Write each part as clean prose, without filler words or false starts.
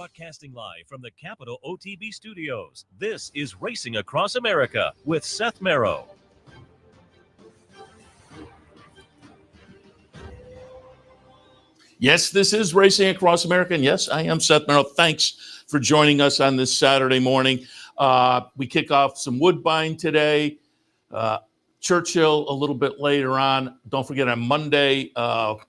Broadcasting live from the Capital OTB studios, this is Racing Across America with Seth Merrow. Yes, this is Racing Across America, and yes, I am Seth Merrow. Thanks for joining us on this Saturday morning. We kick off some Woodbine today. Churchill a little bit later on. Don't forget on Monday,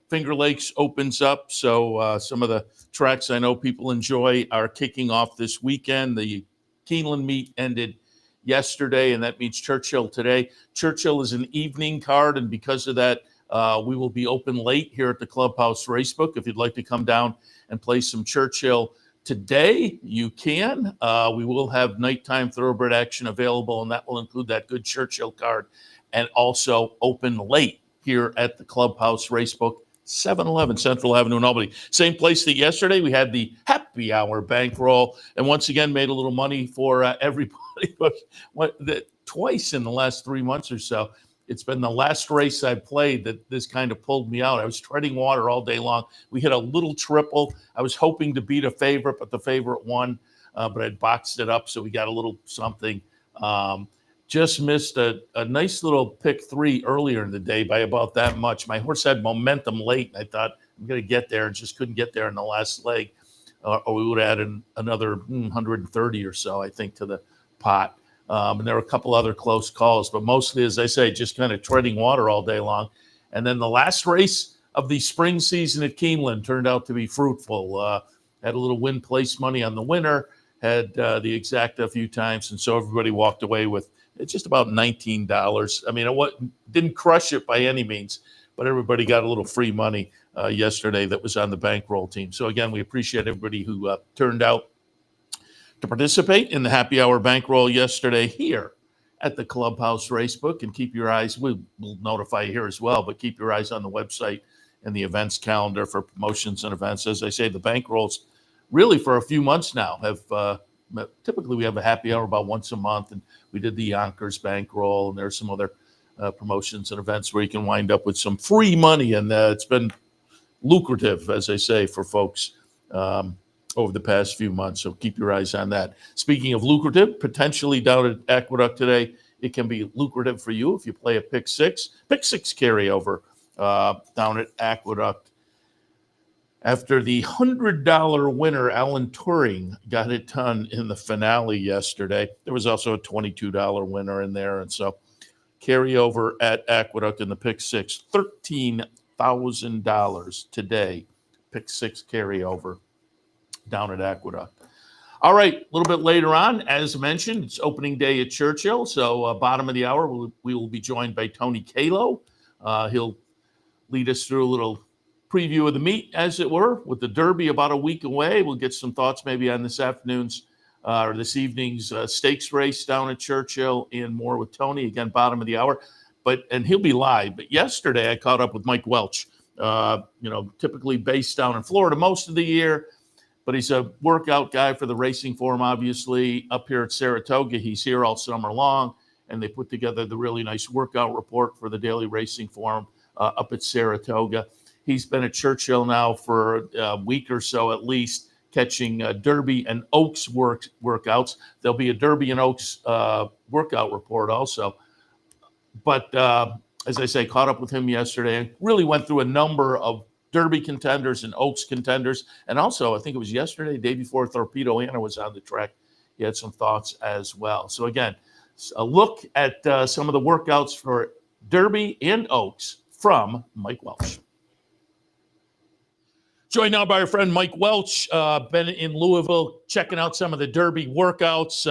Finger Lakes opens up. So some of the tracks I know people enjoy are kicking off this weekend. The Keeneland meet ended yesterday, and that means Churchill today. Churchill is an evening card, and because of that, we will be open late here at the Clubhouse Racebook. If you'd like to come down and play some Churchill today, you can. We will have nighttime thoroughbred action available, and that will include that good Churchill card. And also open late here at the Clubhouse Racebook, 711 Central Avenue in Albany. Same place that yesterday we had the happy hour bankroll, and once again made a little money for everybody. Twice in the last 3 months or so. It's been the last race I played that this kind of pulled me out. I was treading water all day long. We hit a little triple. I was hoping to beat a favorite, but the favorite won. But I'd boxed it up, so we got a little something. Just missed a nice little pick three earlier in the day by about that much. My horse had momentum late, and I thought I'm going to get there, and just couldn't get there in the last leg. Or we would have added another 130 or so, I think, to the pot. And there were a couple other close calls, but mostly, as I say, just kind of treading water all day long. And then the last race of the spring season at Keeneland turned out to be fruitful. Had a little win place money on the winner, had the exacta a few times, and so everybody walked away with just about $19. I mean, it didn't crush it by any means, but everybody got a little free money yesterday that was on the bankroll team. So again, we appreciate everybody who turned out to participate in the happy hour bankroll yesterday here at the Clubhouse Racebook. And keep your eyes, we'll notify you here as well, but keep your eyes on the website and the events calendar for promotions and events. As I say, the bankrolls really for a few months now have typically we have a happy hour about once a month, and we did the Yonkers bankroll, and there's some other promotions and events where you can wind up with some free money, and it's been lucrative, as I say, for folks over the past few months. So keep your eyes on that. Speaking of lucrative, potentially down at Aqueduct today, it can be lucrative for you if you play a pick six carryover down at Aqueduct. After the $100 winner, Alan Turing, got it done in the finale yesterday. There was also a $22 winner in there. And so carryover at Aqueduct in the pick six, $13,000 today. Pick six carryover down at Aqueduct. All right, a little bit later on, as mentioned, it's opening day at Churchill. So bottom of the hour, we will be joined by Tony Calo. He'll lead us through a little preview of the meet, as it were, with the Derby about a week away. We'll get some thoughts maybe on this afternoon's or this evening's stakes race down at Churchill, and more with Tony, again, bottom of the hour. And he'll be live. But yesterday I caught up with Mike Welsch, typically based down in Florida most of the year, but he's a workout guy for the Racing Forum, obviously. Up here at Saratoga, he's here all summer long, and they put together the really nice workout report for the Daily Racing Forum up at Saratoga. He's been at Churchill now for a week or so at least, catching Derby and Oaks workouts. There'll be a Derby and Oaks workout report also. But as I say, caught up with him yesterday and really went through a number of Derby contenders and Oaks contenders. And also, I think it was yesterday, day before Torpedo Anna was on the track, he had some thoughts as well. So again, a look at some of the workouts for Derby and Oaks from Mike Welsch. Joined now by our friend Mike Welsch, been in Louisville checking out some of the Derby workouts,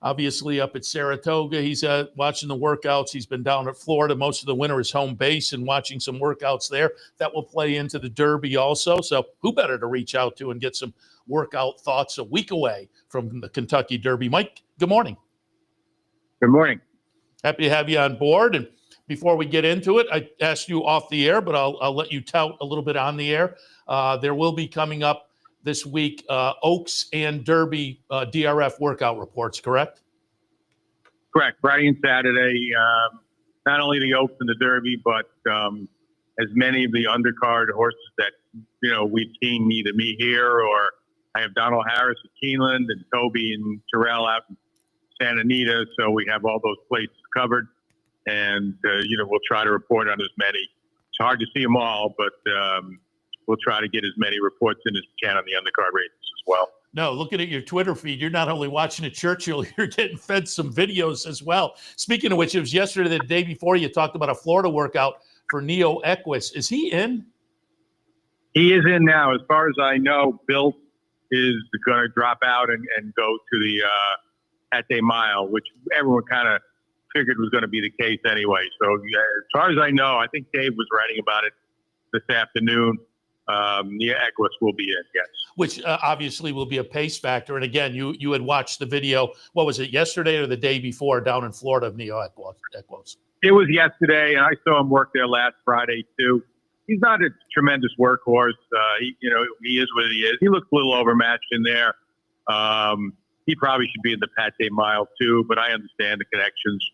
obviously up at Saratoga. He's watching the workouts. He's been down at Florida. Most of the winter is home base and watching some workouts there. That will play into the Derby also. So who better to reach out to and get some workout thoughts a week away from the Kentucky Derby? Mike, good morning. Good morning. Happy to have you on board. And before we get into it, I asked you off the air, but I'll let you tout a little bit on the air. There will be coming up this week Oaks and Derby DRF workout reports, correct? Correct. Friday and Saturday, not only the Oaks and the Derby, but as many of the undercard horses that we've seen either me here or I have Donald Harris at Keeneland and Toby and Terrell out in Santa Anita. So we have all those places covered. And, we'll try to report on as many. It's hard to see them all, but we'll try to get as many reports in as we can on the undercard races as well. No, looking at your Twitter feed, you're not only watching at Churchill, you're getting fed some videos as well. Speaking of which, it was yesterday, the day before, you talked about a Florida workout for Neo Equus. Is he in? He is in now. As far as I know, Bill is going to drop out and go to the Pate Mile, which everyone kind of figured was going to be the case anyway. So as far as I know, I think Dave was writing about it this afternoon. Neo Equus will be in, yes. Which obviously will be a pace factor. And again, you had watched the video, what was it, yesterday or the day before down in Florida of Neo Equus? It was yesterday, and I saw him work there last Friday too. He's not a tremendous workhorse. He is what he is. He looks a little overmatched in there. He probably should be in the Pate Mile too, but I understand the connections.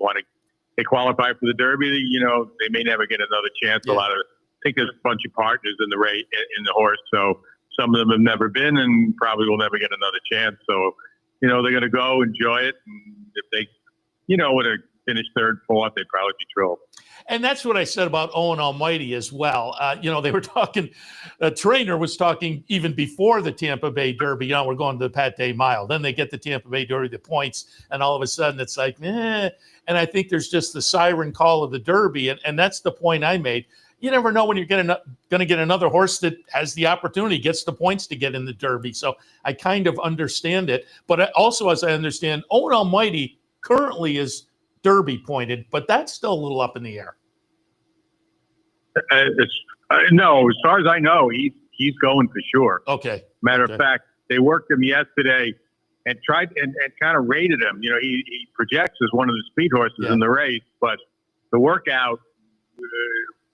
They qualify for the Derby. They may never get another chance. Yeah. I think there's a bunch of partners in the race in the horse, so some of them have never been and probably will never get another chance. So, they're going to go enjoy it, and if they, would have finished third, fourth, they'd probably be thrilled. And that's what I said about Owen Almighty as well. They were talking, a trainer was talking even before the Tampa Bay Derby, we're going to the Pate Mile. Then they get the Tampa Bay Derby, the points, and all of a sudden it's like, eh. And I think there's just the siren call of the Derby. And that's the point I made. You never know when you're going to get another horse that has the opportunity, gets the points to get in the Derby. So I kind of understand it. But also, as I understand, Owen Almighty currently is Derby pointed, but that's still a little up in the air. No, as far as I know, he's going for sure. Okay. Matter of fact, they worked him yesterday and tried and kind of rated him. He projects as one of the speed horses in the race, but the workout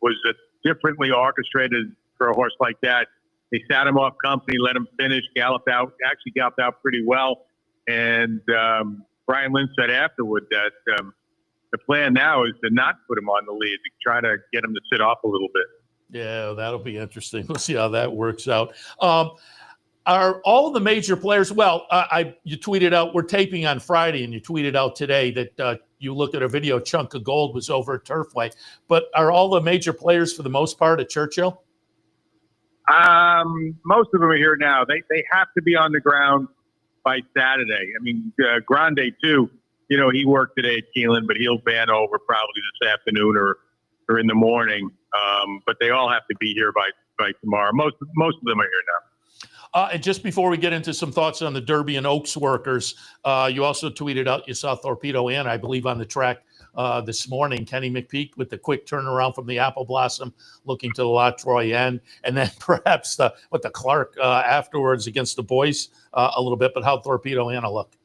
was differently orchestrated for a horse like that. They sat him off company, let him finish, galloped out pretty well. And Brian Lynn said afterward that the plan now is to not put him on the lead, to try to get him to sit off a little bit. Yeah, that'll be interesting. We'll see how that works out. Are all the major players, you tweeted out, we're taping on Friday, and you tweeted out today that you looked at a video, Chunk of Gold was over at Turfway. But are all the major players, for the most part, at Churchill? Most of them are here now. They have to be on the ground by Saturday. I mean, Grande, too, he worked today at Keeneland, but he'll van over probably this afternoon or in the morning. But they all have to be here by tomorrow. Most of them are here now. And just before we get into some thoughts on the Derby and Oaks workers, you also tweeted out you saw Torpedo Ann, I believe, on the track this morning. Kenny McPeak with the quick turnaround from the Apple Blossom, looking to the La Troyenne, and then perhaps the Clark afterwards against the boys a little bit. But how Torpedo Ann look?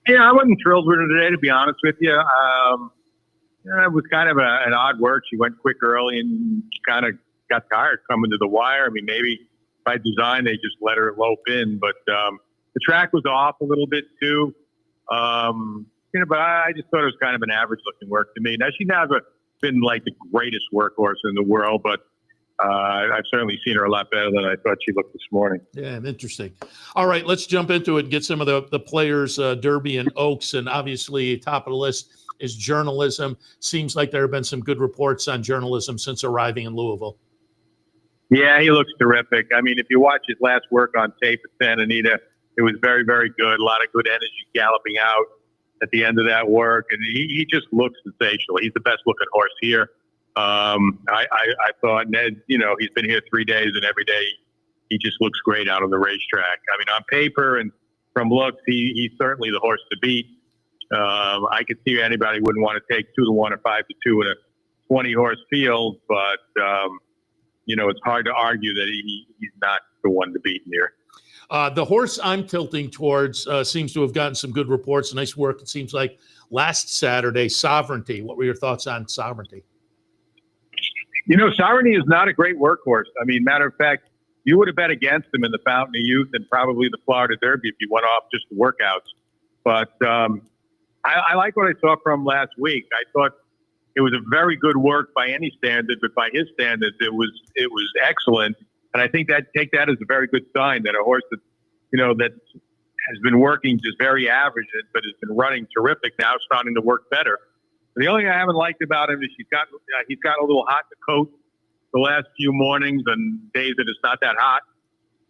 Yeah, I wasn't thrilled with her today, to be honest with you. It was kind of an odd work. She went quick early and kind of got tired coming to the wire. I mean, maybe by design, they just let her lope in, but the track was off a little bit too. But I just thought it was kind of an average looking work to me. Now, she's never been like the greatest workhorse in the world, but I've certainly seen her a lot better than I thought she looked this morning. Yeah, interesting. All right, let's jump into it and get some of the players, Derby and Oaks, and obviously top of the list is journalism. Seems like there have been some good reports on journalism since arriving in Louisville. Yeah, he looks terrific. I mean, if you watch his last work on tape at Santa Anita, it was very, very good. A lot of good energy galloping out at the end of that work. And he just looks sensational. He's the best looking horse here. I thought Ned, he's been here 3 days and every day he just looks great out on the racetrack. I mean, on paper and from looks, he's certainly the horse to beat. I could see anybody wouldn't want to take 2-1 or 5-2 in a 20-horse field, but it's hard to argue that he's not the one to beat here. The horse I'm tilting towards seems to have gotten some good reports. Nice work, it seems like, last Saturday, Sovereignty. What were your thoughts on Sovereignty? Sovereignty is not a great workhorse. I mean, matter of fact, you would have bet against him in the Fountain of Youth and probably the Florida Derby if you went off just the workouts. But I like what I saw from last week. I thought it was a very good work by any standard, but by his standards, it was excellent. And I think take that as a very good sign that a horse that's that has been working just very average, but has been running terrific now, starting to work better. The only thing I haven't liked about him is he's got a little hot in the coat the last few mornings and days that it's not that hot.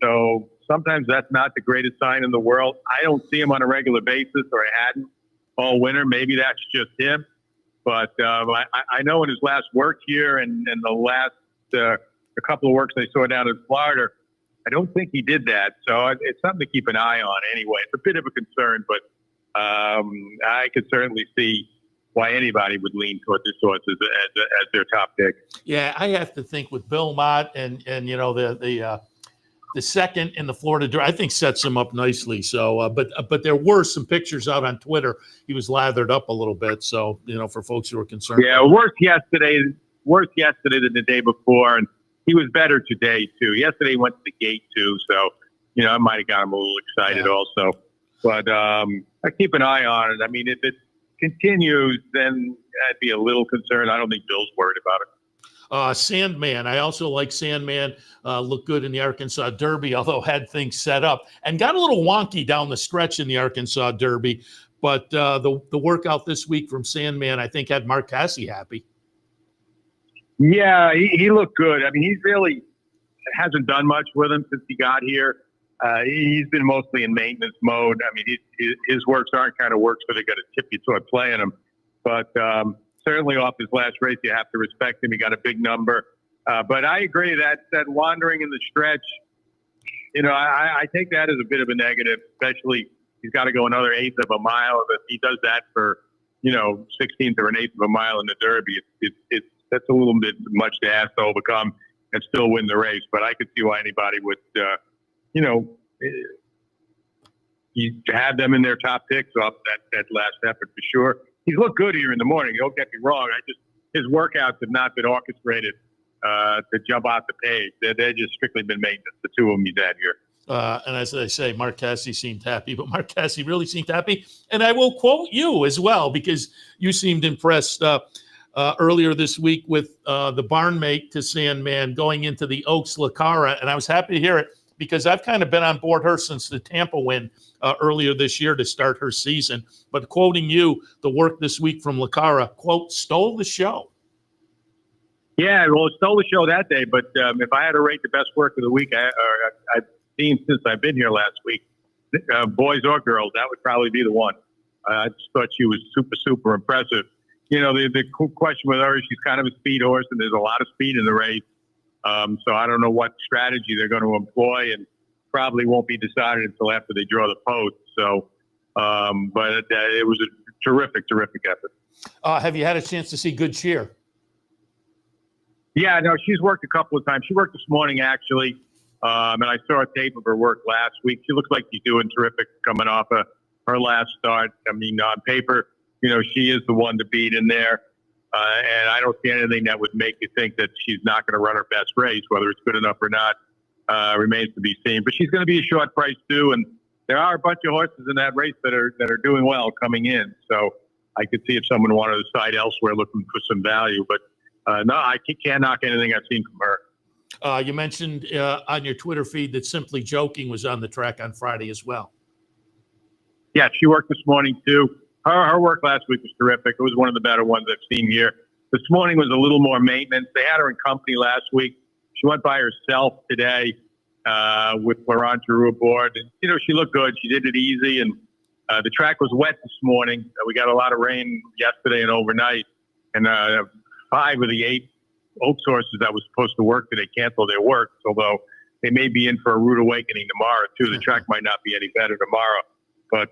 So sometimes that's not the greatest sign in the world. I don't see him on a regular basis, or I hadn't all winter. Maybe that's just him. But I know in his last work here and the last a couple of works I saw down in Florida, I don't think he did that. So it's something to keep an eye on anyway. It's a bit of a concern, but I could certainly see why anybody would lean toward this horse as their top pick. Yeah, I have to think with Bill Mott and the second in the Florida, I think sets him up nicely. So, but there were some pictures out on Twitter. He was lathered up a little bit. So, for folks who are concerned. Yeah, worse yesterday than the day before. And he was better today too. Yesterday he went to the gate too. So, I might have got him a little excited also, but I keep an eye on it. I mean, if it continues, then I'd be a little concerned. I don't think Bill's worried about it. Sandman. I also like Sandman. Looked good in the Arkansas Derby, although had things set up and got a little wonky down the stretch in the Arkansas Derby. But the workout this week from Sandman, I think, had Mark Casse happy. Yeah, he looked good. I mean, he's really hasn't done much with him since he got here. He's been mostly in maintenance mode. I mean, his works aren't kind of works where they got to tip you toward playing them. But certainly off his last race, you have to respect him. He got a big number. But I agree that wandering in the stretch, I take that as a bit of a negative, especially he's got to go another eighth of a mile. If he does that for, 16th or an eighth of a mile in the Derby, that's a little bit much to ask to overcome and still win the race. But I could see why anybody would, you have them in their top picks off that last effort for sure. He's looked good here in the morning. Don't get me wrong. His workouts have not been orchestrated to jump out the page. They've just strictly been maintenance, the two of them he's had here. And as I say, Mark Casse seemed happy, but Mark Casse really seemed happy. And I will quote you as well, because you seemed impressed earlier this week with the barn mate to Sandman going into the Oaks Lacara. And I was happy to hear it because I've kind of been on board her since the Tampa win earlier this year to start her season. But quoting you, the work this week from Lacara, quote, stole the show. Yeah, well, it stole the show that day. But if I had to rate the best work of the week I've seen since I've been here last week, boys or girls, that would probably be the one. I just thought she was super, super impressive. The question with her is she's kind of a speed horse, and there's a lot of speed in the race. So I don't know what strategy they're going to employ, and probably won't be decided until after they draw the post. So, but it was a terrific, terrific effort. Have you had a chance to see Good Cheer? Yeah, no, she's worked a couple of times. She worked this morning, actually, and I saw a tape of her work last week. She looks like she's doing terrific coming off of her last start. I mean, on paper, she is the one to beat in there. And I don't see anything that would make you think that she's not going to run her best race. Whether it's good enough or not remains to be seen. But she's going to be a short price too, and there are a bunch of horses in that race that are doing well coming in. So I could see if someone wanted to decide elsewhere looking for some value. But no, I can't knock anything I've seen from her. You mentioned on your Twitter feed that Simply Joking was on the track on Friday as well. Yeah, she worked this morning too. Her work last week was terrific. It was one of the better ones I've seen here. This morning was a little more maintenance. They had her in company last week. She went by herself today with Laurent Giroux aboard. And, she looked good. She did it easy. And the track was wet this morning. We got a lot of rain yesterday and overnight. And 5 of the 8 Oaks horses that was supposed to work today canceled their work, although they may be in for a rude awakening tomorrow, too. The track might not be any better tomorrow. But,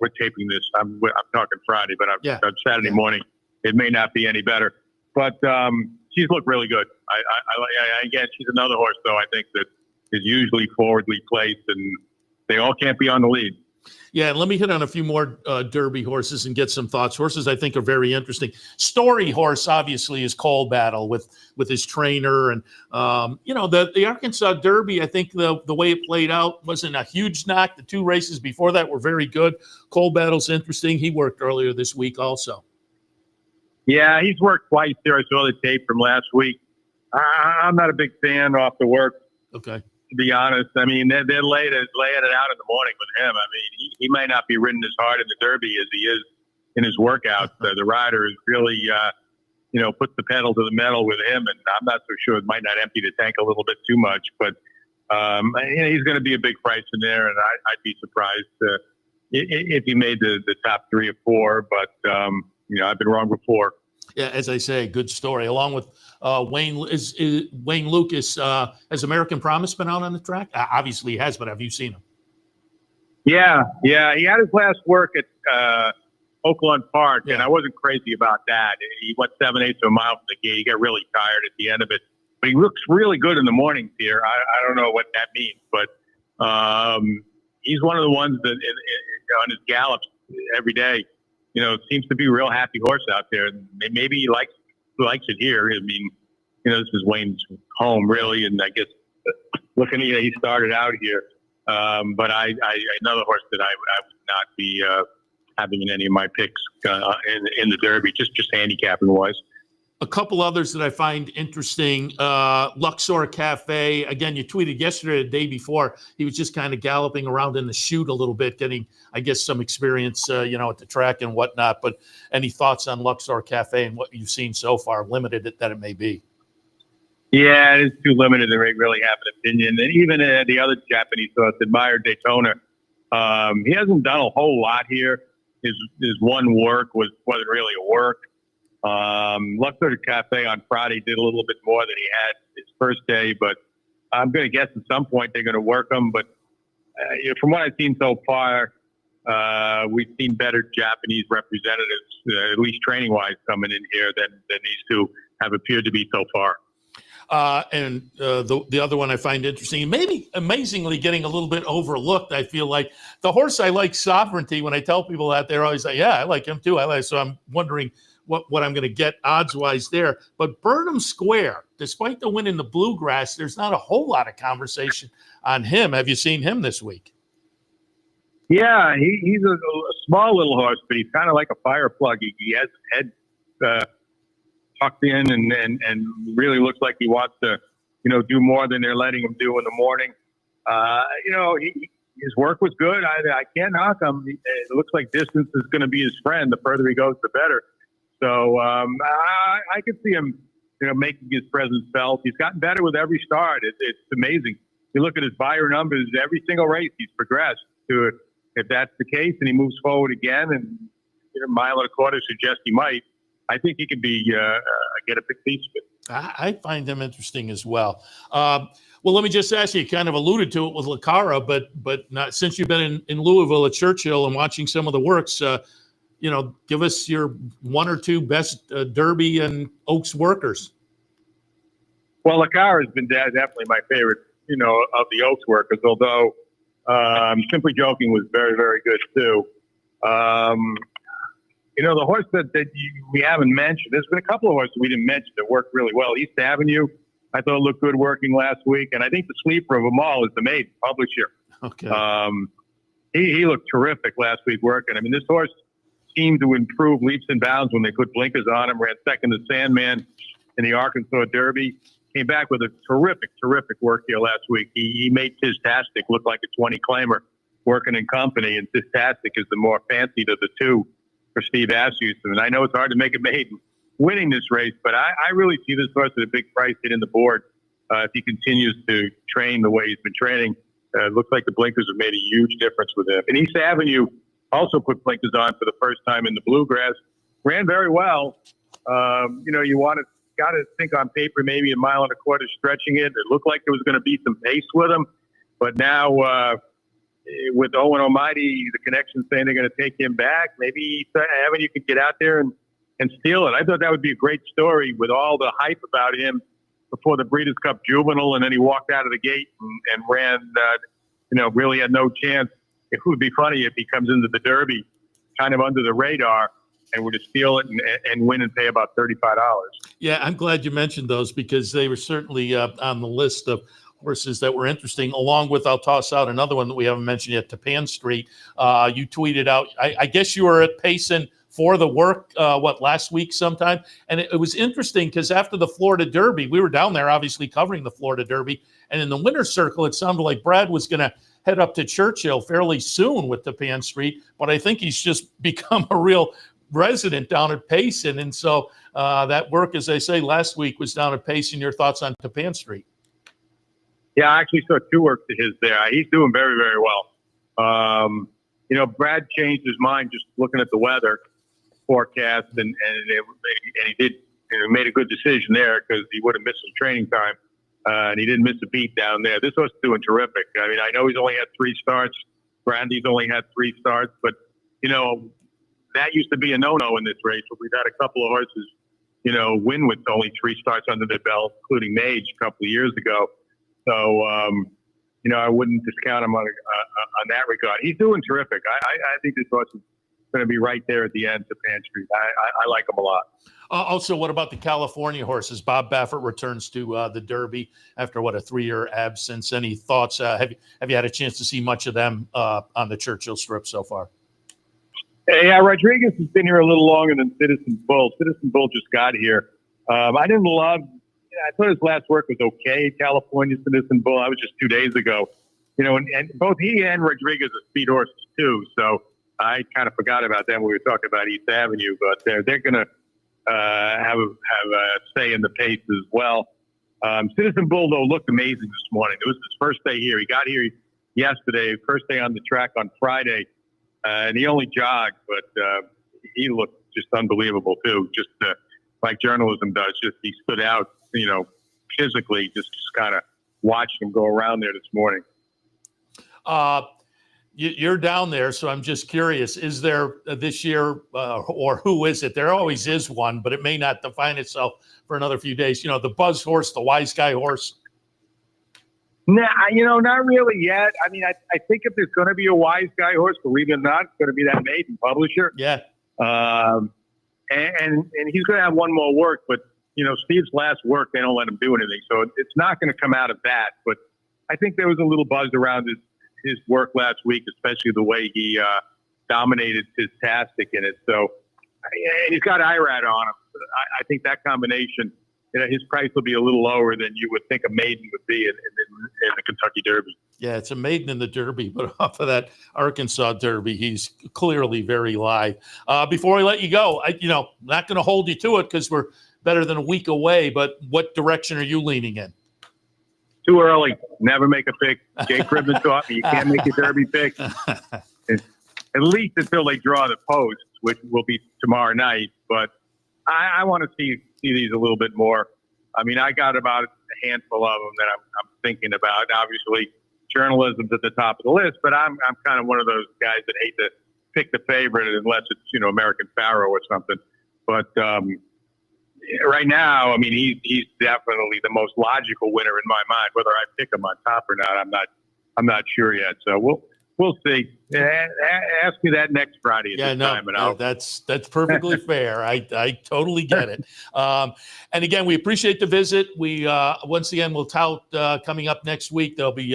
we're taping this. I'm talking Friday, but on Saturday morning, it may not be any better. But she's looked really good. Again, she's another horse, though, I think that is usually forwardly placed, and they all can't be on the lead. Yeah, let me hit on a few more Derby horses and get some thoughts. Horses I think are very interesting. Story horse, obviously, is Coal Battle with his trainer. And, the Arkansas Derby, I think the way it played out wasn't a huge knock. The 2 races before that were very good. Coal Battle's interesting. He worked earlier this week also. Yeah, he's worked twice there. I saw the tape from last week. I'm not a big fan off the work. Okay. to be honest. I mean, they're laying it out in the morning with him. I mean, he might not be ridden as hard in the Derby as he is in his workout. The rider is really, puts the pedal to the metal with him, and I'm not so sure it might not empty the tank a little bit too much. But he's going to be a big price in there, and I'd be surprised if he made the top 3 or 4. But I've been wrong before. Yeah, as I say, good story. Along with Wayne Lucas, has American Promise been out on the track? Obviously he has, but have you seen him? Yeah. He had his last work at Oakland Park, and I wasn't crazy about that. He went 7/8 of a mile from the gate. He got really tired at the end of it. But he looks really good in the mornings here. I don't know what that means, but he's one of the ones that on his gallops every day, seems to be a real happy horse out there. Maybe he likes it here. I mean, this is Wayne's home, really, and I guess looking at he started out here. But another horse that I would not be having in any of my picks in the Derby, just handicapping wise. A couple others that I find interesting. Luxor Cafe. Again, you tweeted yesterday, the day before, he was just kind of galloping around in the chute a little bit, getting, I guess, some experience, at the track and whatnot. But any thoughts on Luxor Cafe and what you've seen so far, limited that it may be? Yeah, it is too limited to really have an opinion. And even the other Japanese horse, Admire Daytona, he hasn't done a whole lot here. His one work wasn't really a work. Luxor Cafe on Friday did a little bit more than he had his first day, but I'm going to guess at some point they're going to work him. But from what I've seen so far, we've seen better Japanese representatives, at least training-wise, coming in here than these two have appeared to be so far. And the other one I find interesting, and maybe amazingly getting a little bit overlooked, I feel like the horse I like, Sovereignty. When I tell people that, they're always like, yeah, I like him too. So I'm wondering what I'm going to get odds-wise there. But Burnham Square, despite the win in the Bluegrass, there's not a whole lot of conversation on him. Have you seen him this week? Yeah, he's a small little horse, but he's kind of like a fire plug. He has his head tucked in and really looks like he wants to, do more than they're letting him do in the morning. His work was good. I can't knock him. It looks like distance is going to be his friend. The further he goes, the better. So I could see him, making his presence felt. He's gotten better with every start. It's amazing. You look at his buyer numbers, every single race he's progressed to. If that's the case, and he moves forward again, and a mile and a quarter suggests he might, I think he could be get a big piece of it. I find him interesting as well. Well, let me just ask you. You kind of alluded to it with Lacara, but not since you've been in Louisville at Churchill and watching some of the works. Give us your 1 or 2 best Derby and Oaks workers. Well, Lacara has been definitely my favorite, of the Oaks workers, although Simply Joking was very, very good too. The horse that we haven't mentioned, there's been a couple of horses we didn't mention that worked really well. East Avenue, I thought looked good working last week. And I think the sleeper of them all is the Maiden, Publisher. Okay. He looked terrific last week working. I mean, this horse seemed to improve leaps and bounds when they put blinkers on him, ran second to Sandman in the Arkansas Derby. Came back with a terrific work here last week. He made Tistastic look like a 20 claimer working in company, and Tistastic is the more fancied of the two for Steve Asmussen. And I know it's hard to make a Maiden winning this race, but I really see this horse at a big price hitting the board if he continues to train the way he's been training. It looks like the blinkers have made a huge difference with him. And East Avenue also put blinkers on for the first time in the Bluegrass. Ran very well. You got to think on paper maybe a mile and a quarter stretching it. It looked like there was going to be some pace with him. But now with Owen Almighty, the connection saying they're going to take him back, maybe Avenue could get out there and steal it. I thought that would be a great story with all the hype about him before the Breeders' Cup Juvenile, and then he walked out of the gate and ran, really had no chance. It would be funny if he comes into the Derby kind of under the radar and were to steal it and win and pay about $35. Yeah, I'm glad you mentioned those because they were certainly on the list of horses that were interesting, along with, I'll toss out another one that we haven't mentioned yet, Tapan Street. You tweeted out, I guess you were at Payson for the work, last week sometime. And it was interesting because after the Florida Derby, we were down there obviously covering the Florida Derby. And in the winner's circle, it sounded like Brad was going to head up to Churchill fairly soon with Tappan Street. But I think he's just become a real resident down at Payson. And so that work, as I say, last week was down at Payson. Your thoughts on Tappan Street? Yeah, I actually saw 2 works of his there. He's doing very, very well. Brad changed his mind just looking at the weather forecast, and he did made a good decision there because he would have missed some training time, and he didn't miss a beat down there. This horse is doing terrific. I mean, I know he's only had 3 starts. Brandy's only had 3 starts, but that used to be a no-no in this race. But we've had a couple of horses, win with only 3 starts under their belt, including Mage a couple of years ago. So, I wouldn't discount him on that regard. He's doing terrific. I think this horse is going to be right there at the end of Pan Street. I like him a lot. Also, what about the California horses? Bob Baffert returns to the Derby after a 3-year absence. Any thoughts? Have you had a chance to see much of them on the Churchill Strip so far? Yeah, Rodriguez has been here a little longer than Citizen Bull. Citizen Bull just got here. I didn't love. I thought his last work was okay. California Citizen Bull. That was just 2 days ago. And both he and Rodriguez are speed horses too. So I kind of forgot about them when we were talking about East Avenue. But they're going to have a say in the pace as well. Citizen Bull though looked amazing this morning. It was his first day here. He got here yesterday. First day on the track on Friday, and he only jogged, but he looked just unbelievable too. Just like journalism does. Just he stood out. Physically, just kind of watched him go around there this morning. You're down there, so I'm just curious, is there this year, or who is it? There always is one, but it may not define itself for another few days. The buzz horse, the wise guy horse? Nah, not really yet. I mean, I think if there's going to be a wise guy horse, believe it or not, it's going to be that Maiden Publisher. Yeah. And he's going to have one more work, but Steve's last work, they don't let him do anything. So it's not going to come out of that. But I think there was a little buzz around his work last week, especially the way he dominated his tastic in it. So, and he's got IRAD on him. I think that combination, his price will be a little lower than you would think a maiden would be in the Kentucky Derby. Yeah, it's a maiden in the Derby, but off of that Arkansas Derby, he's clearly very live. Before I let you go, not going to hold you to it because we're better than a week away, but what direction are you leaning in? Too early. Never make a pick. Jay Cribben taught me you can't make a Derby pick. At least until they draw the post, which will be tomorrow night. But I want to see these a little bit more. I mean, I got about a handful of them that I'm thinking about. Obviously, journalism's at the top of the list, but I'm kind of one of those guys that hate to pick the favorite unless it's American Pharoah or something. But right now, I mean, he's definitely the most logical winner in my mind. Whether I pick him on top or not, I'm not sure yet. So we'll see. Ask me that next Friday at this time, and I'll. That's perfectly fair. I totally get it. And again, we appreciate the visit. We once again will tout coming up next week. There'll be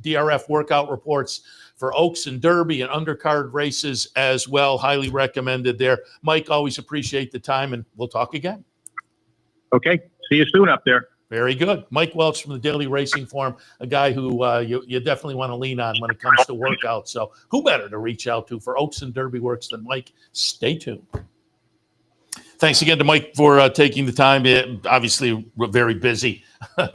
DRF workout reports for Oaks and Derby and undercard races as well. Highly recommended there. Mike, always appreciate the time, and we'll talk again. Okay. See you soon up there. Very good. Mike Welsch from the Daily Racing Form, a guy who you definitely want to lean on when it comes to workouts. So who better to reach out to for Oaks and Derby works than Mike? Stay tuned. Thanks again to Mike for taking the time. Obviously, we're very busy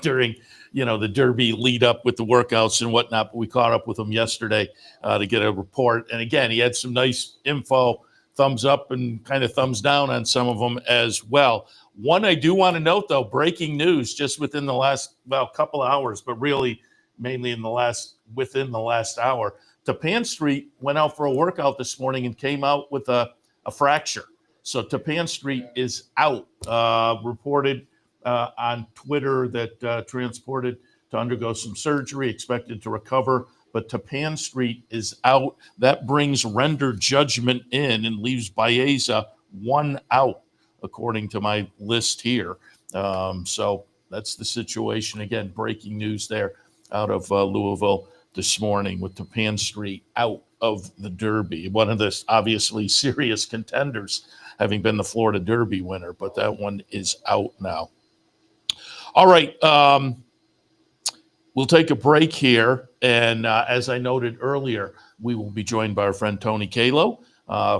during the Derby lead up with the workouts and whatnot. But we caught up with him yesterday to get a report. And again, he had some nice info, thumbs up and kind of thumbs down on some of them as well. One I do want to note, though, breaking news just within the last couple of hours, but really mainly within the last hour. Tappan Street went out for a workout this morning and came out with a fracture. So Tappan Street is out. Reported on Twitter that transported to undergo some surgery, expected to recover. But Tappan Street is out. That brings rendered judgment in and leaves Baeza 1 out, according to my list here. So that's the situation. Again, breaking news there out of Louisville this morning with Tappan Street out of the Derby. One of the obviously serious contenders, having been the Florida Derby winner, but that one is out now. All right. We'll take a break here. And as I noted earlier, we will be joined by our friend Tony Calo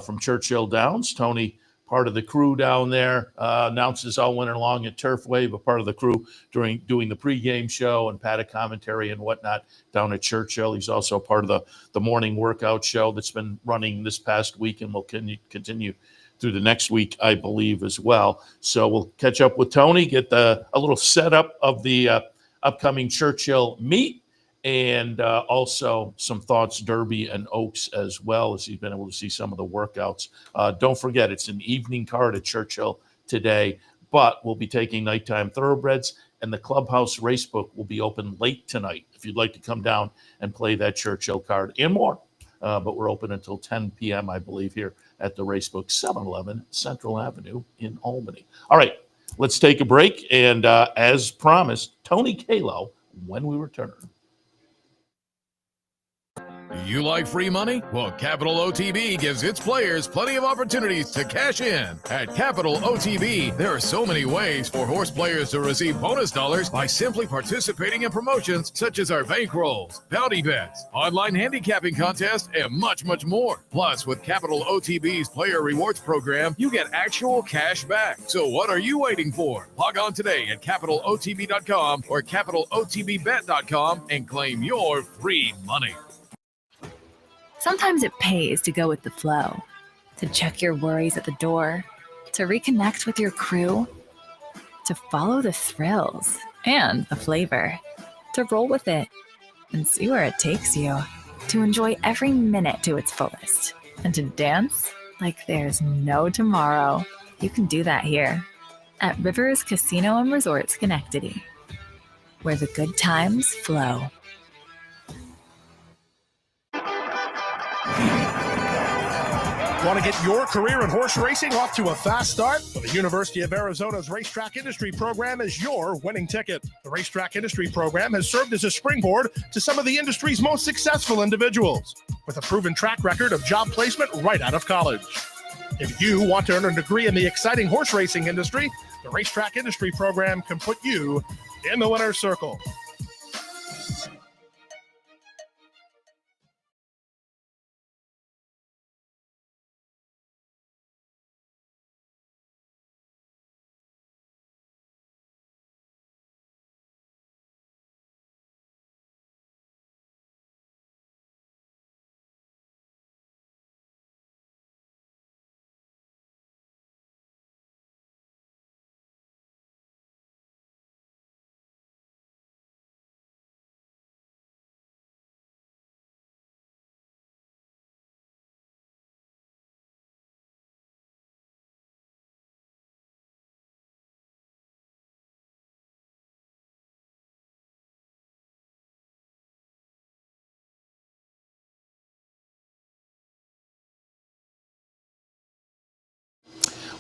from Churchill Downs. Tony, part of the crew down there, announces all winter long at Turfway, but part of the crew doing the pregame show and paddock commentary and whatnot down at Churchill. He's also part of the morning workout show that's been running this past week and will continue through the next week, I believe, as well. So we'll catch up with Tony, get a little setup of the upcoming Churchill meet, and also some thoughts Derby and Oaks as well, as he's been able to see some of the workouts. Don't forget, it's an evening card at Churchill today, but we'll be taking nighttime thoroughbreds, and the clubhouse racebook will be open late tonight if you'd like to come down and play that Churchill card and more. But we're open until 10 p.m., I believe, here at the racebook, 711 Central Avenue in Albany. All right, let's take a break. And as promised, Tony Calo when we return. You like free money? Well, Capital OTB gives its players plenty of opportunities to cash in. At Capital OTB, there are so many ways for horse players to receive bonus dollars by simply participating in promotions such as our bankrolls, bounty bets, online handicapping contests, and much, much more. Plus, with Capital OTB's Player Rewards program, you get actual cash back. So what are you waiting for? Log on today at CapitalOTB.com or CapitalOTBBet.com and claim your free money. Sometimes it pays to go with the flow, to check your worries at the door, to reconnect with your crew, to follow the thrills and the flavor, to roll with it and see where it takes you, to enjoy every minute to its fullest, and to dance like there's no tomorrow. You can do that here at Rivers Casino and Resort Schenectady, where the good times flow. Want to get your career in horse racing off to a fast start? Well, the University of Arizona's Racetrack Industry Program is your winning ticket. The Racetrack Industry Program has served as a springboard to some of the industry's most successful individuals, with a proven track record of job placement right out of college. If you want to earn a degree in the exciting horse racing industry, the Racetrack Industry Program can put you in the winner's circle.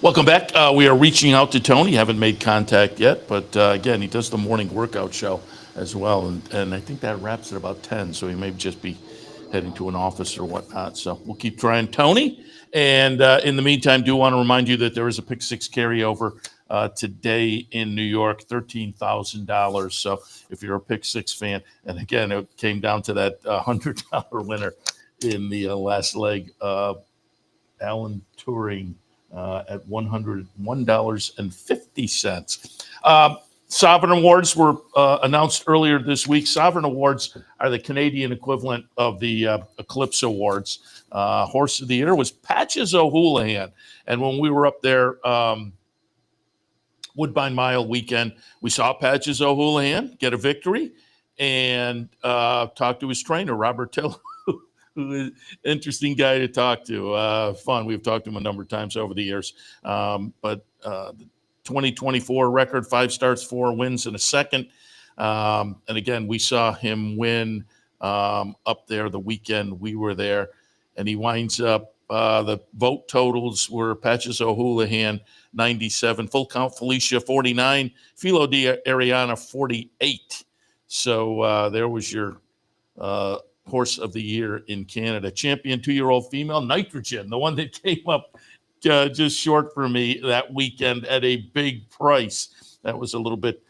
Welcome back. We are reaching out to Tony. Haven't made contact yet, but again, he does the morning workout show as well, and I think that wraps at about 10, so he may just be heading to an office or whatnot. So we'll keep trying Tony. And in the meantime, do want to remind you that there is a Pick Six carryover today in New York, $13,000. So if you're a Pick Six fan, and again, it came down to that $100 winner in the last leg, Alan Turing. At $101.50. Sovereign Awards were announced earlier this week. Sovereign Awards are the Canadian equivalent of the Eclipse Awards. Horse of the Year was Patches O'Houlihan. And when we were up there, Woodbine Mile weekend, we saw Patches O'Houlihan get a victory and talk to his trainer, Robert Tiller. Who is an interesting guy to talk to. Fun. We've talked to him a number of times over the years. But the 2024 record, 5 starts, 4 wins in a second. And again, we saw him win up there the weekend we were there. And he winds up, the vote totals were Patches O'Houlihan, 97, Full Count Felicia, 49, Filo di Ariana, 48. So there was your horse of the year in Canada. Champion 2-year-old female, Nitrogen, the one that came up just short for me that weekend at a big price. That was a little bit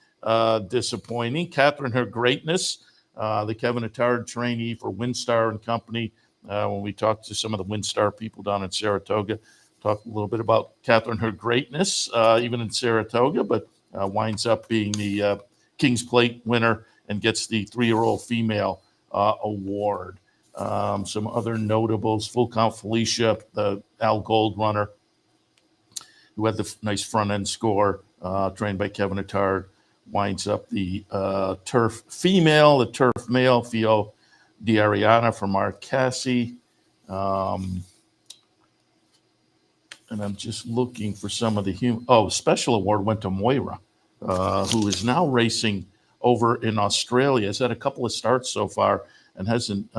disappointing. Catherine Her Greatness, the Kevin Attard trainee for Windstar and Company. When we talked to some of the Windstar people down in Saratoga, talked a little bit about Catherine Her Greatness, even in Saratoga, but winds up being the King's Plate winner and gets the 3-year-old female award. Some other notables, Full Count Felicia, the Al Gold runner, who had the nice front-end score, trained by Kevin Attard, winds up the turf female, the turf male, Fio D'Ariana from Mark Cassie. And I'm just looking for some of the special award went to Moira, who is now racing over in Australia. Has had a couple of starts so far and hasn't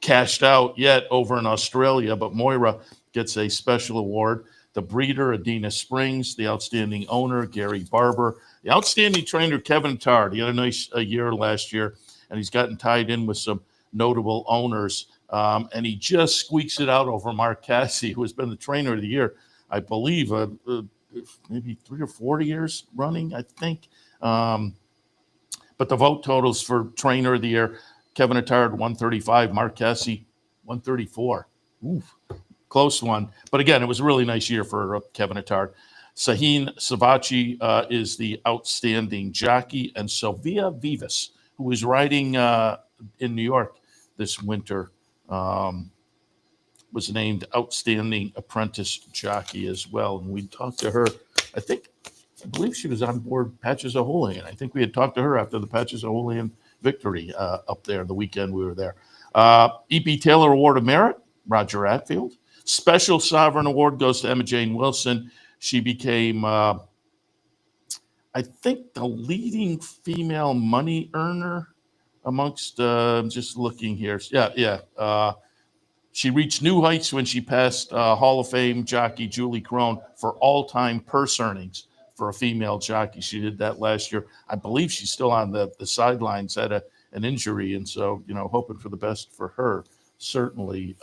cashed out yet over in Australia, but Moira gets a special award. The breeder, Adina Springs, the outstanding owner, Gary Barber, the outstanding trainer, Kevin Attard. He had a nice year last year, and he's gotten tied in with some notable owners. And he just squeaks it out over Mark Cassie, who has been the trainer of the year, I believe, maybe 3 or 4 years running, I think. But the vote totals for trainer of the year, Kevin Attard, 135, Mark Cassie, 134. Oof, close one. But again, it was a really nice year for Kevin Attard. Sahin Savachi is the outstanding jockey, and Sylvia Vivas, who is riding in New York this winter, was named outstanding apprentice jockey as well. And we talked to her, I believe she was on board Patches O'Houlihan. I think we had talked to her after the Patches O'Houlihan victory up there the weekend we were there. E.P. Taylor Award of Merit, Roger Atfield. Special Sovereign Award goes to Emma Jane Wilson. She became, I think, the leading female money earner amongst, just looking here. Yeah. She reached new heights when she passed Hall of Fame jockey Julie Crone for all-time purse earnings for a female jockey. She did that last year. I believe she's still on the sidelines, had an injury, and so, hoping for the best for her, certainly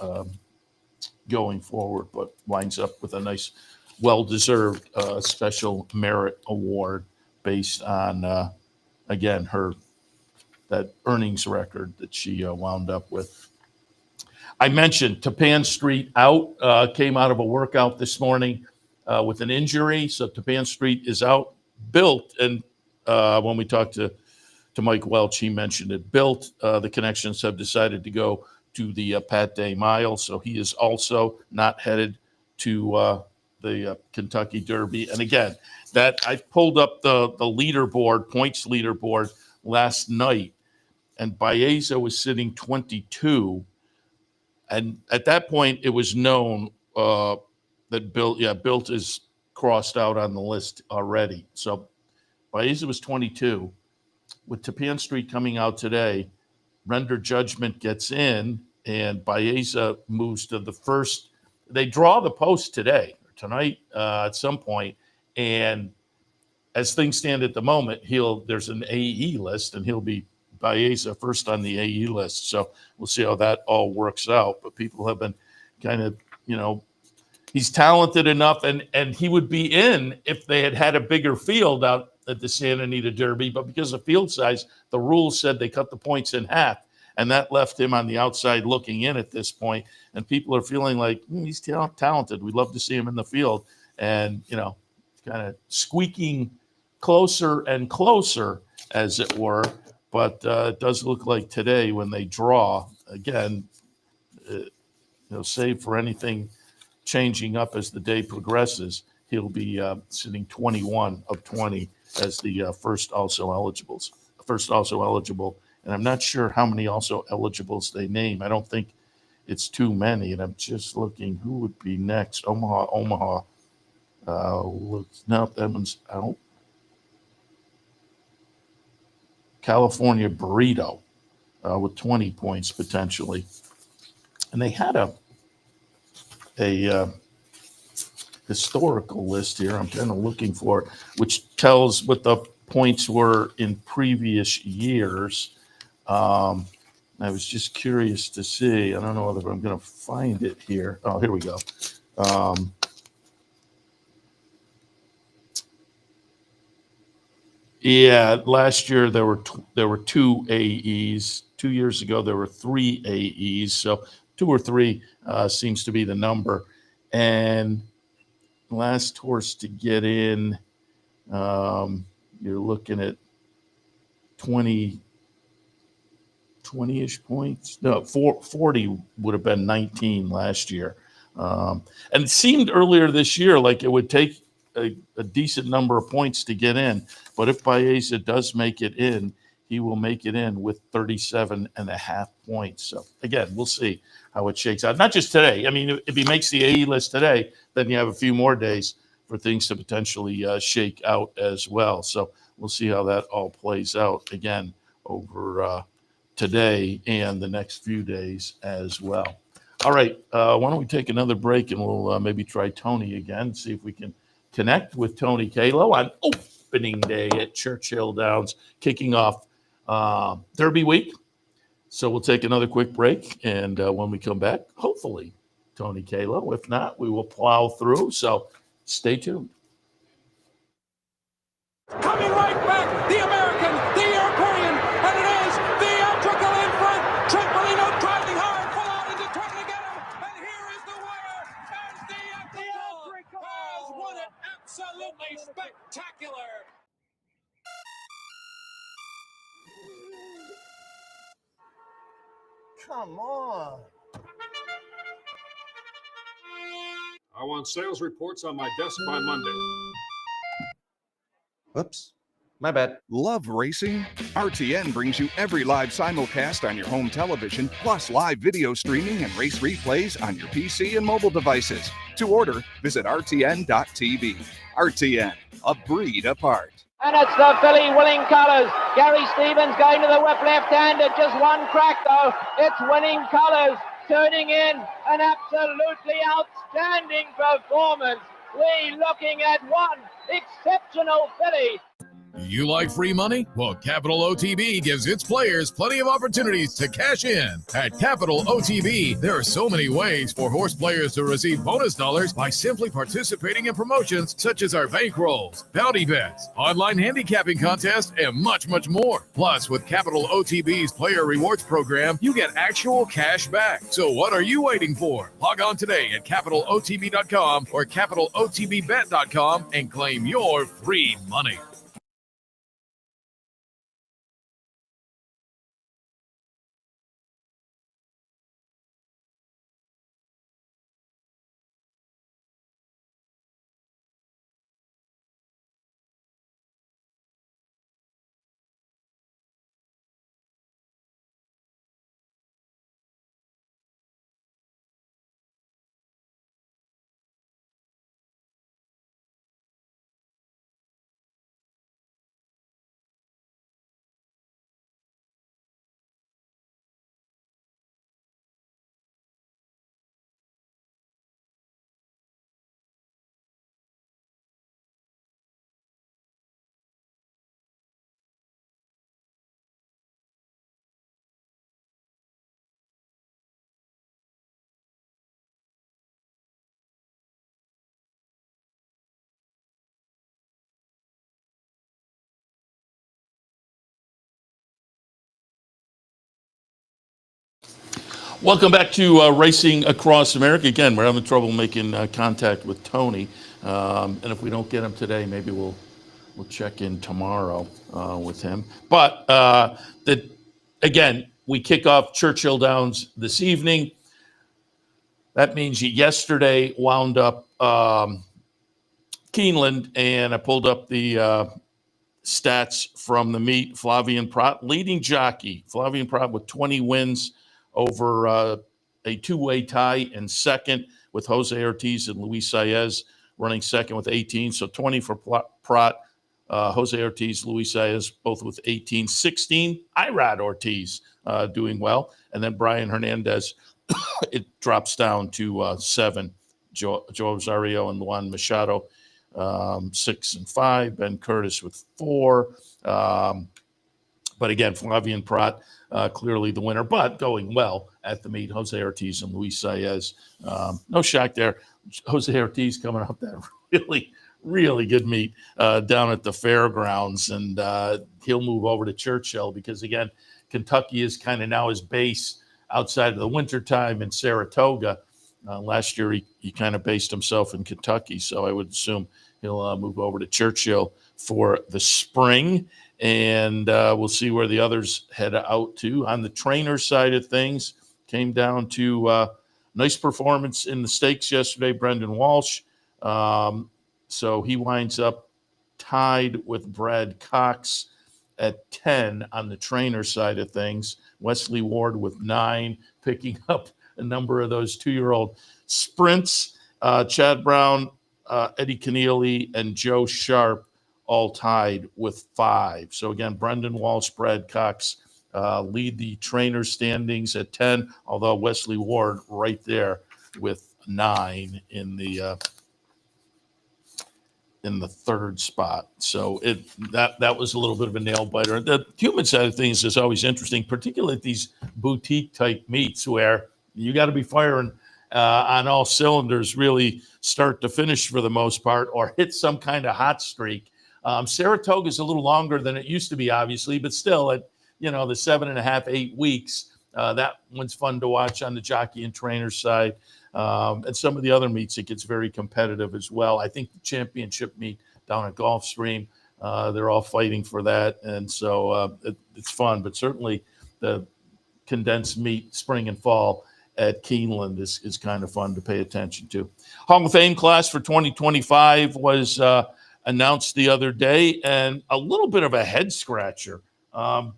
going forward, but winds up with a nice, well-deserved special merit award based on, again, that earnings record that she wound up with. I mentioned Tapan Street came out of a workout this morning with an injury. So Tapan Street is out. Built, and when we talked to Mike Welch, he mentioned it. Built, the Connections have decided to go to the Pat Day Mile, so he is also not headed to the Kentucky Derby. And again, that I pulled up the leaderboard, points leaderboard last night, and Baeza was sitting 22. And at that point, it was known that Built is crossed out on the list already. So Baeza was 22. With Tapan Street coming out today, Render Judgment gets in, and Baeza moves to the first. They draw the post tonight at some point, and as things stand at the moment, there's an AE list, and he'll be Baeza first on the AE list. So we'll see how that all works out. But people have been kind of, he's talented enough, and he would be in if they had a bigger field out at the Santa Anita Derby. But because of field size, the rules said they cut the points in half, and that left him on the outside looking in at this point. And people are feeling like he's talented. We'd love to see him in the field, and kind of squeaking closer and closer, as it were. But it does look like today when they draw, again, save for anything changing up as the day progresses, he'll be sitting 21 of 20 as the first also eligible. And I'm not sure how many also eligibles they name. I don't think it's too many. And I'm just looking who would be next. Omaha. No, that one's out. California Burrito with 20 points potentially. And they had a historical list here. I'm kind of looking for it, which tells what the points were in previous years. I was just curious to see. I don't know whether I'm going to find it here. Oh, here we go. Yeah, last year there were two AEs. 2 years ago there were three AEs. So 2 or 3 seems to be the number. And last horse to get in, you're looking at 20-ish points. No, 40 would have been 19 last year. And it seemed earlier this year like it would take a decent number of points to get in. But if Baeza does make it in, he will make it in with 37.5 points. So, again, we'll see how it shakes out. Not just today. I mean, if he makes the AE list today, then you have a few more days for things to potentially shake out as well. So we'll see how that all plays out, again, over today and the next few days as well. All right, why don't we take another break, and we'll maybe try Tony again, see if we can connect with Tony Calo on opening day at Churchill Downs, kicking off Derby week. So we'll take another quick break, and when we come back, hopefully Tony Calo. If not, we will plow through. So stay tuned. Coming right back, the American, the European, and it is theatrical in front. Trembolino driving hard, full out into trouble again, and here is the winner, and theatrical has won it. Absolutely spectacular. Come on. I want sales reports on my desk by Monday. Whoops. My bad. Love racing? RTN brings you every live simulcast on your home television, plus live video streaming and race replays on your PC and mobile devices. To order, visit rtn.tv. RTN, a breed apart. And it's the filly Winning Colours. Gary Stevens going to the whip left-handed. Just one crack though. It's Winning Colours turning in an absolutely outstanding performance. We're looking at one exceptional filly. You like free money? Well, Capital OTB gives its players plenty of opportunities to cash in. At Capital OTB, there are so many ways for horse players to receive bonus dollars by simply participating in promotions such as our bankrolls, bounty bets, online handicapping contests, and much, much more. Plus, with Capital OTB's player rewards program, you get actual cash back. So what are you waiting for? Log on today at capitalotb.com or capitalotbbet.com and claim your free money. Welcome back to Racing Across America. Again, we're having trouble making contact with Tony, and if we don't get him today, maybe we'll check in tomorrow with him. But again, we kick off Churchill Downs this evening. That means yesterday wound up Keeneland, and I pulled up the stats from the meet. Flavien Prat, leading jockey. Flavien Prat with 20 wins over a two-way tie in second, with Jose Ortiz and Luis Saez running second with 18. So 20 for Prat, Jose Ortiz, Luis Saez, both with 18. 16, Irad Ortiz doing well. And then Brian Hernandez, it drops down to 7. Joe Rosario and Juan Machado, 6 and 5. Ben Curtis with 4. But again, Flavian Prat, clearly the winner, but going well at the meet. Jose Ortiz and Luis Saez. No shock there. Jose Ortiz coming up that really, really good meet down at the fairgrounds. And he'll move over to Churchill because, again, Kentucky is kind of now his base outside of the wintertime in Saratoga. Last year, he kind of based himself in Kentucky. So I would assume he'll move over to Churchill for the spring. And we'll see where the others head out to. On the trainer side of things, came down to nice performance in the stakes yesterday, Brendan Walsh. So he winds up tied with Brad Cox at 10 on the trainer side of things. Wesley Ward with 9, picking up a number of those 2-year-old sprints. Chad Brown, Eddie Keneally, and Joe Sharp all tied with 5. So again, Brendan Walsh, Brad Cox lead the trainer standings at 10, although Wesley Ward right there with 9 in the third spot. So that was a little bit of a nail biter. The human side of things is always interesting, particularly at these boutique type meets where you got to be firing on all cylinders, really start to finish for the most part, or hit some kind of hot streak. Saratoga is a little longer than it used to be, obviously, but still at, the 7.5, 8 weeks, that one's fun to watch on the jockey and trainer side. And some of the other meets, it gets very competitive as well. I think the championship meet down at Gulfstream, they're all fighting for that. And so it's fun, but certainly the condensed meet spring and fall at Keeneland is kind of fun to pay attention to. Hall of Fame class for 2025 was announced the other day, and a little bit of a head scratcher. I'm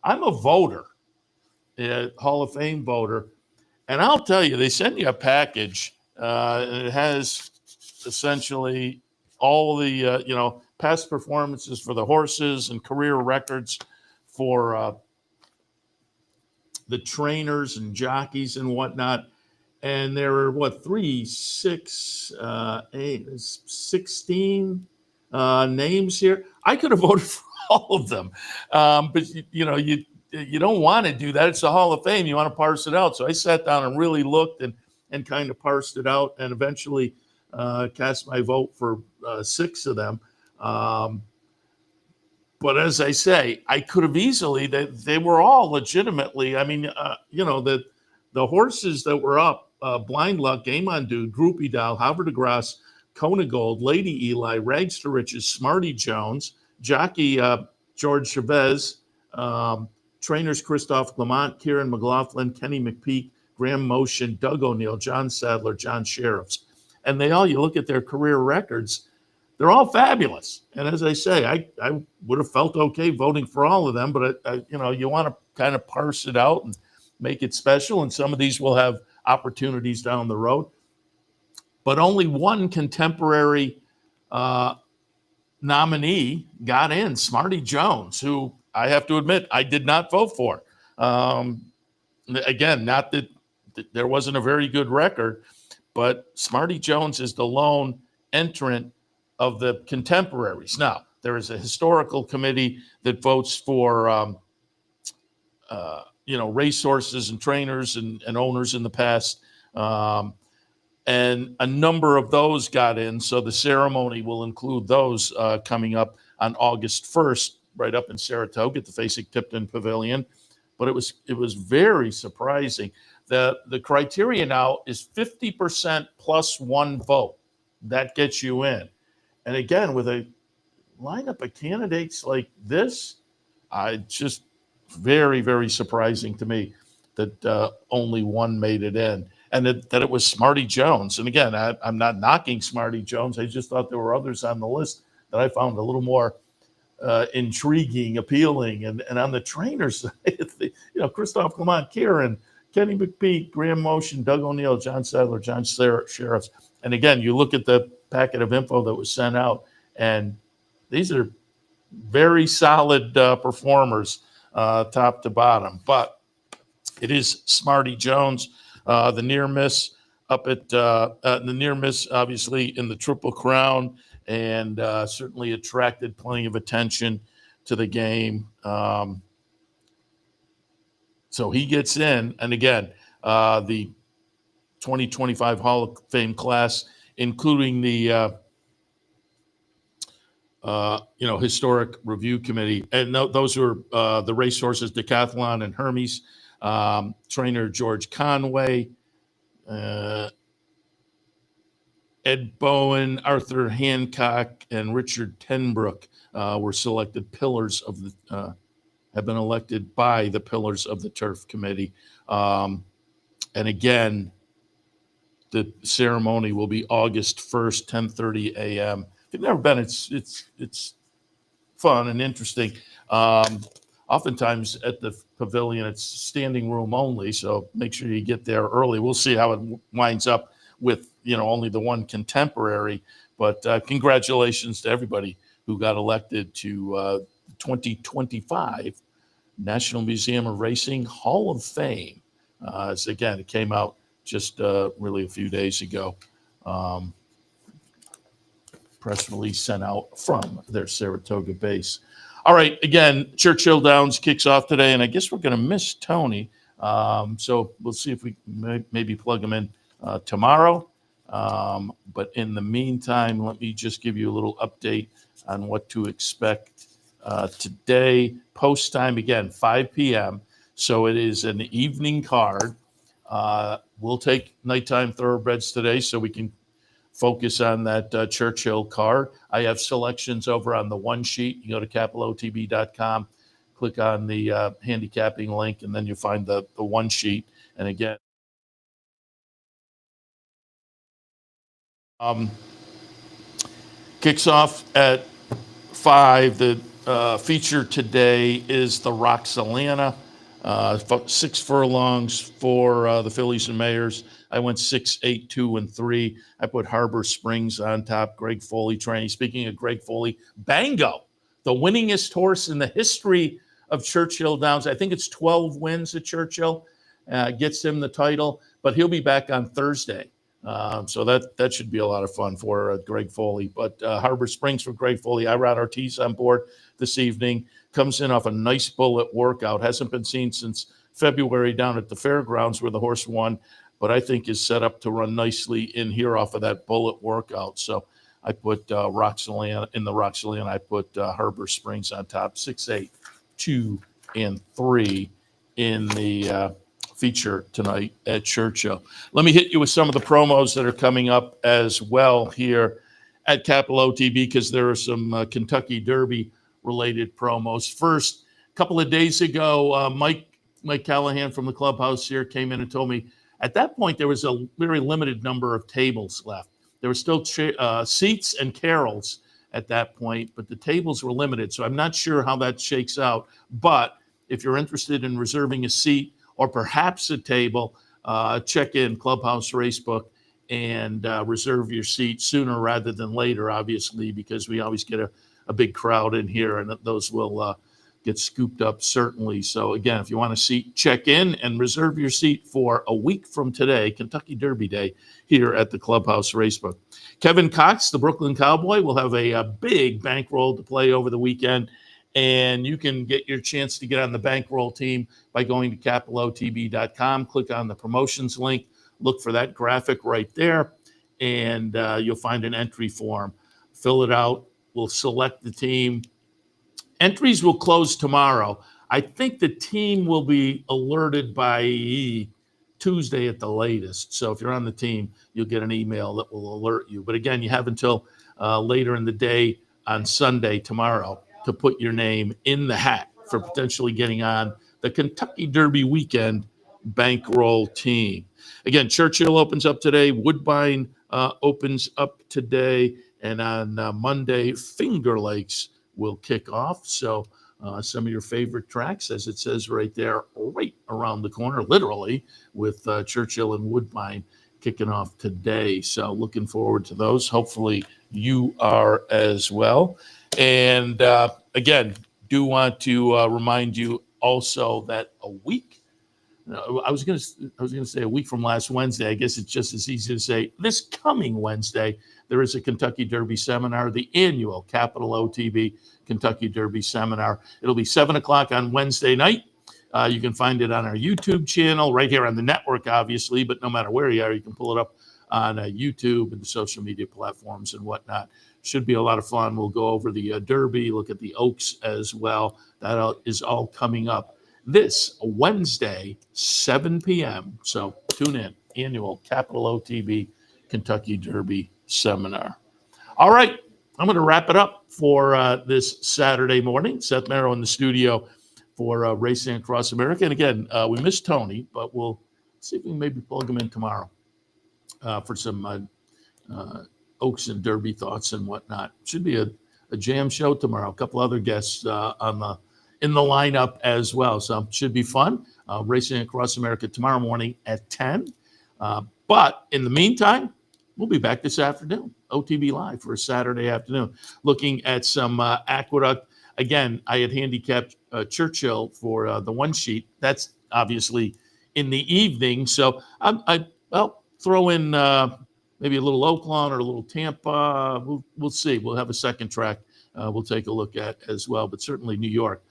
a voter, a Hall of Fame voter, and I'll tell you, they send you a package, and it has essentially all the past performances for the horses and career records for the trainers and jockeys and whatnot. And there are 16 names here. I could have voted for all of them, but you don't want to do that. It's the Hall of Fame. You want to parse it out. So I sat down and really looked and kind of parsed it out, and eventually cast my vote for 6 of them. But as I say, I could have easily. They were all legitimately. I mean, the horses that were up. Blind Luck, Game on Dude, Groupie Doll, Havre de Grace, Kona Gold, Lady Eli, Rags to Riches, Smarty Jones, jockey George Chavez, trainers Christophe Clement, Kieran McLaughlin, Kenny McPeak, Graham Motion, Doug O'Neill, John Sadler, John Sheriffs. And you look at their career records, they're all fabulous. And as I say, I would have felt okay voting for all of them, but you want to kind of parse it out and make it special. And some of these will have opportunities down the road, but only one contemporary nominee got in, Smarty Jones, who I have to admit I did not vote for. Again, not that there wasn't a very good record, but Smarty Jones is the lone entrant of the contemporaries. Now, there is a historical committee that votes for racehorses and trainers and owners in the past. And a number of those got in. So the ceremony will include those coming up on August 1st, right up in Saratoga at the Fasig-Tipton Pavilion. But it was very surprising. The criteria now is 50% plus 1 vote. That gets you in. And again, with a lineup of candidates like this, just very, very surprising to me that only one made it in, and that it was Smarty Jones. And again, I'm not knocking Smarty Jones. I just thought there were others on the list that I found a little more intriguing, appealing. And on the trainer side, Christophe Clement, Kieran, Kenny McPeak, Graham Motion, Doug O'Neill, John Sadler, John Sheriffs. And again, you look at the packet of info that was sent out, and these are very solid performers, top to bottom. But it is Smarty Jones, the near miss up at the near miss, obviously in the Triple Crown, and certainly attracted plenty of attention to the game. So he gets in. And again, the 2025 Hall of Fame class, including the historic review committee, and those were the racehorses Decathlon and Hermes, trainer George Conway, Ed Bowen, Arthur Hancock, and Richard Tenbrook were selected pillars of the have been elected by the pillars of the turf committee. And again, the ceremony will be August 1st, 10:30 a.m. If you've never been, it's fun and interesting. Oftentimes at the pavilion, it's standing room only, so make sure you get there early. We'll see how it winds up with only the one contemporary. But congratulations to everybody who got elected to 2025 National Museum of Racing Hall of Fame. Again, it came out just really a few days ago. Press release sent out from their Saratoga base. All right, again, Churchill Downs kicks off today, and I guess we're going to miss Tony. So we'll see if we maybe plug him in tomorrow. But in the meantime, let me just give you a little update on what to expect today. Post time, again, 5 p.m. So it is an evening card. We'll take nighttime thoroughbreds today so we can focus on that Churchill card. I have selections over on the one sheet. You go to capitalotb.com, click on the handicapping link, and then you find the one sheet. And again, kicks off at 5. The feature today is the Roxalana. 6 furlongs for the Fillies and Mayors. I went 6, 8, 2, and 3. I put Harbor Springs on top. Greg Foley training. Speaking of Greg Foley, Bango, the winningest horse in the history of Churchill Downs. I think it's 12 wins at Churchill. Gets him the title, but he'll be back on Thursday. So that should be a lot of fun for Greg Foley. But Harbor Springs for Greg Foley. Irad Ortiz on board this evening. Comes in off a nice bullet workout. Hasn't been seen since February down at the fairgrounds where the horse won, but I think is set up to run nicely in here off of that bullet workout. So I put Roxalana in the Roxalana. I put Harbor Springs on top. 6, 8, 2, and 3 in the feature tonight at Churchill. Let me hit you with some of the promos that are coming up as well here at Capital OTB, because there are some Kentucky Derby related promos. First, a couple of days ago, Mike Callahan from the clubhouse here came in and told me at that point there was a very limited number of tables left. There were still seats and carols at that point, but the tables were limited. So I'm not sure how that shakes out. But if you're interested in reserving a seat or perhaps a table, check in Clubhouse Racebook and reserve your seat sooner rather than later, obviously, because we always get a big crowd in here, and those will get scooped up, certainly. So, again, if you want a seat, check in and reserve your seat for a week from today, Kentucky Derby Day, here at the Clubhouse Racebook. Kevin Cox, the Brooklyn Cowboy, will have a big bankroll to play over the weekend, and you can get your chance to get on the bankroll team by going to capitalotb.com. Click on the promotions link, look for that graphic right there, and you'll find an entry form. Fill it out. We'll select the team. Entries will close tomorrow. I think the team will be alerted by Tuesday at the latest. So if you're on the team, you'll get an email that will alert you. But again, you have until later in the day on Sunday, tomorrow, to put your name in the hat for potentially getting on the Kentucky Derby weekend bankroll team. Again, Churchill opens up today. Woodbine opens up today. And on Monday, Finger Lakes will kick off. So some of your favorite tracks, as it says right there, right around the corner, literally, with Churchill and Woodbine kicking off today. So looking forward to those. Hopefully you are as well. And again, do want to remind you also that a week I was gonna say a week from last Wednesday. I guess it's just as easy to say this coming Wednesday. There is a Kentucky Derby seminar, the annual Capital OTB Kentucky Derby seminar. It'll be 7:00 on Wednesday night. You can find it on our YouTube channel right here on the network, obviously. But no matter where you are, you can pull it up on YouTube and the social media platforms and whatnot. Should be a lot of fun. We'll go over the Derby, look at the Oaks as well. That is all coming up this Wednesday, 7 p.m. So tune in. Annual Capital OTB Kentucky Derby seminar. All right. I'm going to wrap it up for this Saturday morning. Seth Merrow in the studio for Racing Across America. And again, we missed Tony, but we'll see if we can maybe plug him in tomorrow for some Oaks and Derby thoughts and whatnot. Should be a jam show tomorrow. A couple other guests in the lineup as well. So should be fun. Racing Across America tomorrow morning at 10. But in the meantime, we'll be back this afternoon, OTB Live for a Saturday afternoon, looking at some Aqueduct. Again, I had handicapped Churchill for the one sheet. That's obviously in the evening. So I'll throw in maybe a little Oaklawn or a little Tampa. We'll see. We'll have a second track we'll take a look at as well. But certainly New York.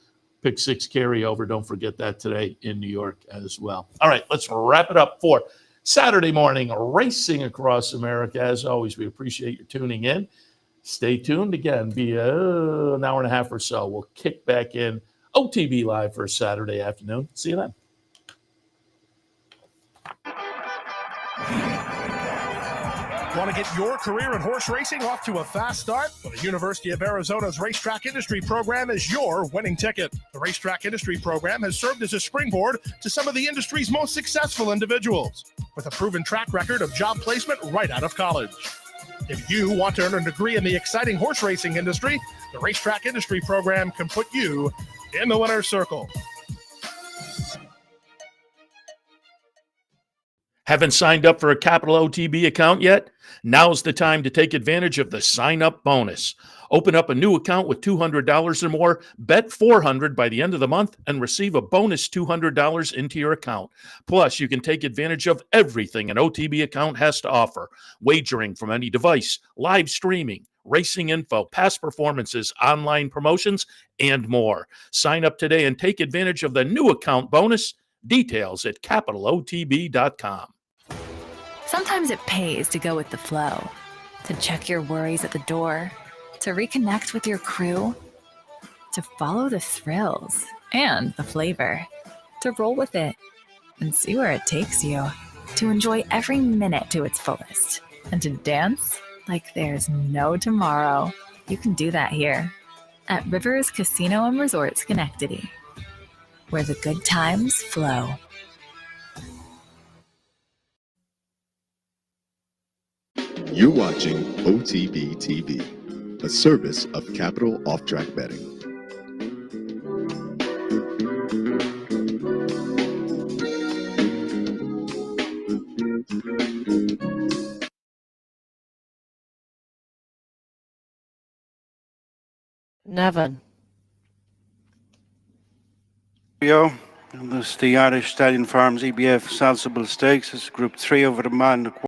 Pick 6 carryover. Don't forget that today in New York as well. All right, let's wrap it up for Saturday morning Racing Across America. As always, we appreciate your tuning in. Stay tuned. Again, be an hour and a half or so. We'll kick back in OTB Live for a Saturday afternoon. See you then. Want to get your career in horse racing off to a fast start? Well, the University of Arizona's Racetrack Industry Program is your winning ticket. The Racetrack Industry Program has served as a springboard to some of the industry's most successful individuals, with a proven track record of job placement right out of college. If you want to earn a degree in the exciting horse racing industry, the Racetrack Industry Program can put you in the winner's circle. Haven't signed up for a Capital OTB account yet? Now's the time to take advantage of the sign-up bonus. Open up a new account with $200 or more, bet $400 by the end of the month, and receive a bonus $200 into your account. Plus, you can take advantage of everything an OTB account has to offer. Wagering from any device, live streaming, racing info, past performances, online promotions, and more. Sign up today and take advantage of the new account bonus. Details at capitalotb.com. Sometimes it pays to go with the flow, to check your worries at the door, to reconnect with your crew, to follow the thrills and the flavor, to roll with it and see where it takes you, to enjoy every minute to its fullest, and to dance like there's no tomorrow. You can do that here at Rivers Casino and Resort Schenectady, where the good times flow. You're watching OTB TV, a service of Capital Off-Track Betting. Nevin. This is the Irish Stallion Farms EBF Salsable Stakes. It's Group 3 over the man.